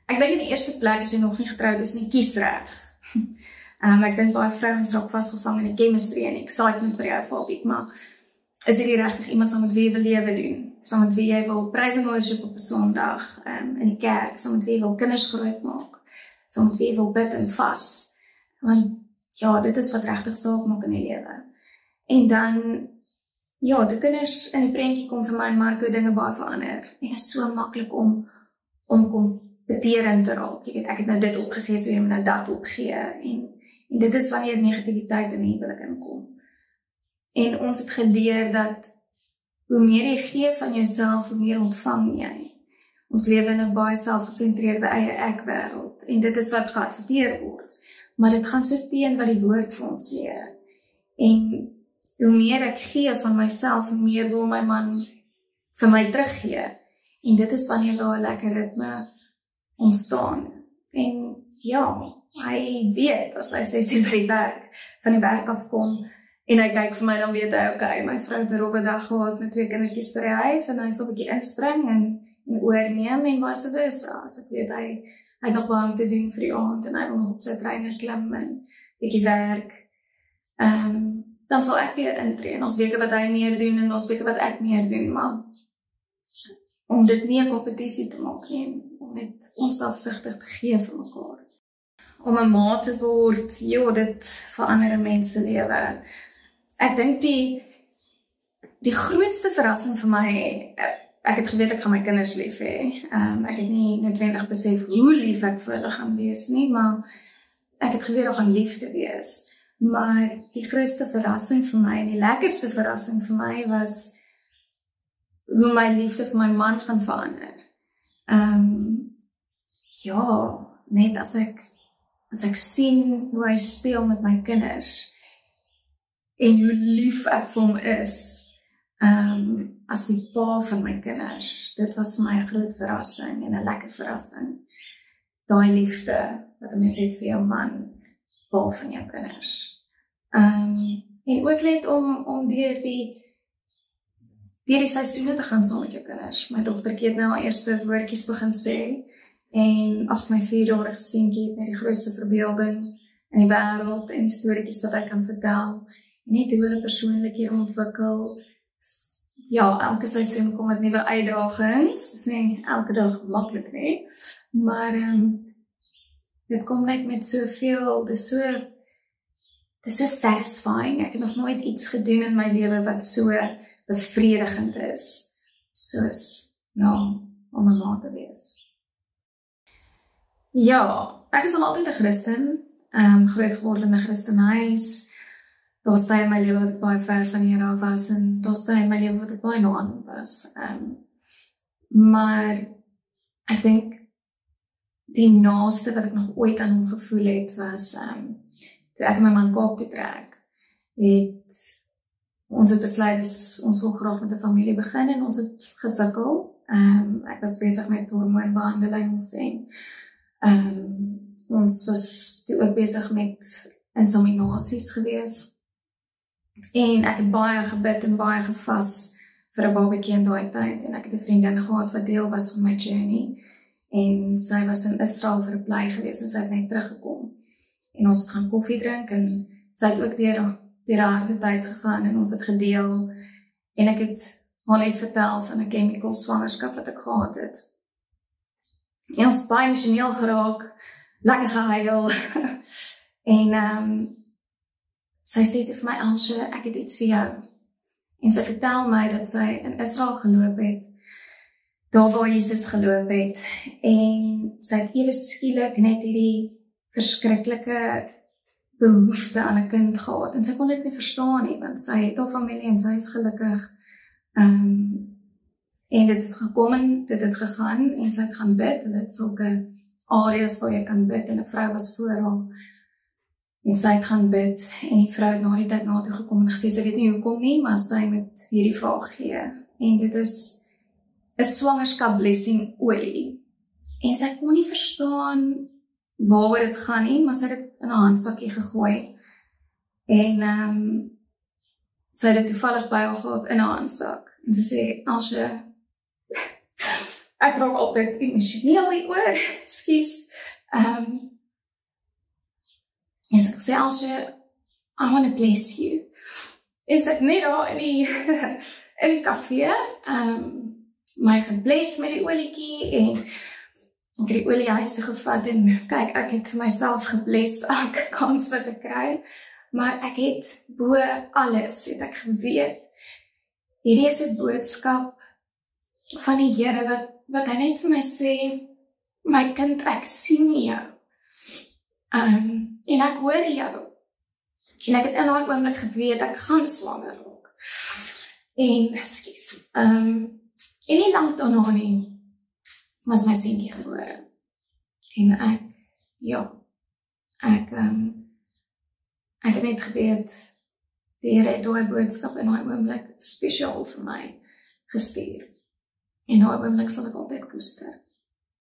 Ek dink in die eerste plek as jy nog nie getroud is nie, kies reg. Ek dink baie vrouens raak vasgevang in die chemistry en die excitement vir jou fabiek, maar is dit regtig iemand saam met wie jy wil lewe doen? Saam met wie jy wil praise and worship op 'n Sondag in die kerk, saam met wie jy wil kinders groot maak, saam met wie jy wil bid en vas. Want ja, dit is wat regtig saak maak in die lewe. En dan, ja, die kinders in die prentjie kom vir my en Marco dinge baie verander. En dit is so maklik om kompeterend te raak. Jy weet, ek het nou dit opgegee, so jy moet nou dat opgee. En dit is wanneer negativiteit in die huwelik inkom. En ons het geleer dat hoe meer jy gee van jouself, hoe meer ontvang jy. Ons lewe in 'n baie selfgesentreerde eie ek-wêreld. En dit is wat geadverteer word. Maar dit gaan so teen wat die woord vir ons leer. En hoe meer ek gee van myself, hoe meer wil my man vir my teruggee. En dit is wanneer daar 'n lekker ritme ontstaan. En ja, hy weet, as hy sê by die werk, van die werk afkom, en hy kyk vir my, dan weet hy, okay, my vrou het 'n rowwe dag gehad met 2 kindertjies by die huis, en hy sal 'n bietjie inspring en oorneem, en vice versa. As ek weet, hy het nog baie om te doen vir die aand, en hy wil nog op sy treiner klim, en bietjie werk, dan sal ek weer intree, en ons weke wat hy meer doen, en ons weke wat ek meer doen, maar om dit nie 'n kompetisie te maak nie, om net onselfsugtig te gee vir mekaar. Om 'n ma te word, ja, dit verander 'n mens se lewe. Ek dink die grootste verrassing vir my, ek het geweet ek gaan my kinders lief hê. Ek het nie noodwendig besef hoe lief ek vir hulle gaan wees nie, maar ek het geweet daar gaan liefde wees. Maar die grootste verrassing vir my en die lekkerste verrassing vir my was hoe my liefde vir my man gaan verander. Ja, net as ek sien hoe hy speel met my kinders en hoe lief ek vir hom is, as die pa van my kinders, dit was vir my 'n groot verrassing en 'n lekker verrassing. Daai liefde wat 'n mens het vir jou man, pa van jou kinders. En ook net om deur die seisoene te gaan saam met jou kinders. My dogtertjie het nou haar eerste woordjies begin sê, en my 4-jarige seentjie het net die grootste verbeelding in die wêreld en die storieetjies wat hy kan vertel, en net hoe hulle persoonlikhede ontwikkel. Ja, elke seisoen kom met nuwe uitdagings, dis nie elke dag maklik nie, maar dit kom net met soveel, dis so satisfying. Ek het nog nooit iets gedoen in my lewe wat so bevredigend is, soos, om 'n ma te wees. Ja, ek is al altyd 'n Christen, groot geword in 'n Christenhuis. Daar staan in my lewe wat ek baie ver van die Here af was, en daar staan in my lewe wat ek baie na aan was. Maar ek dink die naaste wat ek nog ooit aan hom gevoel het, was toe ek en my man Kaap toe trek, ons het besluit, ons wil graag met 'n familie begin, en ons het gesukkel. Ek was besig met hormoonbehandelings, en ons was toe ook besig met inseminasies gewees. En ek het baie gebid en baie gevas vir 'n babatjie in daai tyd, en ek het 'n vriendin gehad wat deel was van my journey, en sy was in Israel vir 'n bly gewees, en sy het net teruggekom, en ons het gaan koffie drink, en sy het ook deur 'n harde tyd gegaan, en ons het gedeel, en ek het haar net vertel van 'n chemical swangerskap wat ek gehad het. En ons het baie emosioneel geraak, lekker gehuil, en sy sê vir my, Elsje, ek het iets vir jou. En sy vertel my dat sy in Israel geloop het, daar waar Jesus geloop het, en sy het ewe skielik net hierdie verskriklike behoefte aan 'n kind gehad, en sy kon dit nie verstaan nie, want sy het haar familie en sy is gelukkig, en dit het gekom en dit het gegaan, en sy het gaan bid, en dit is sulke areas waar jy kan bid, en 'n vrou was voor haar, en sy het gaan bid, en die vrou het na die tyd na toe gekom en gesê, sy weet nie hoekom nie, maar sy moet hierdie vraag gee, en dit is 'n swangerskap blessing olie, en sy kon nie verstaan waaroor dit gaan nie, maar sy het dit in 'n handsakkie gegooi, en sy het dit toevallig by haar gehad in 'n handsak, en sy sê, Elsje, ek raak altyd emosioneel hieroor, ekskuus. Yes, ek sê als jy, I want to bless you. En sy het net daar in die café, my gebless met die olietjie, en ek het die olie huis toe gevat, en kyk, ek het vir myself gebless, elke kans wat ek kry, maar ek het bo alles, het ek geweet, hierdie is 'n boodskap van die Here, wat hy net vir my sê, my kind, ek sien jou, en ek hoor jou, en ek het in daai oomblik geweet, ek gaan swanger raak, en, ekskuus, en nie lank daarna nie, was my seentjie gebore, en ek het net geweet, die Here het daai boodskap in daai oomblik spesiaal vir my gestuur, en daai oomblik sal ek altyd koester.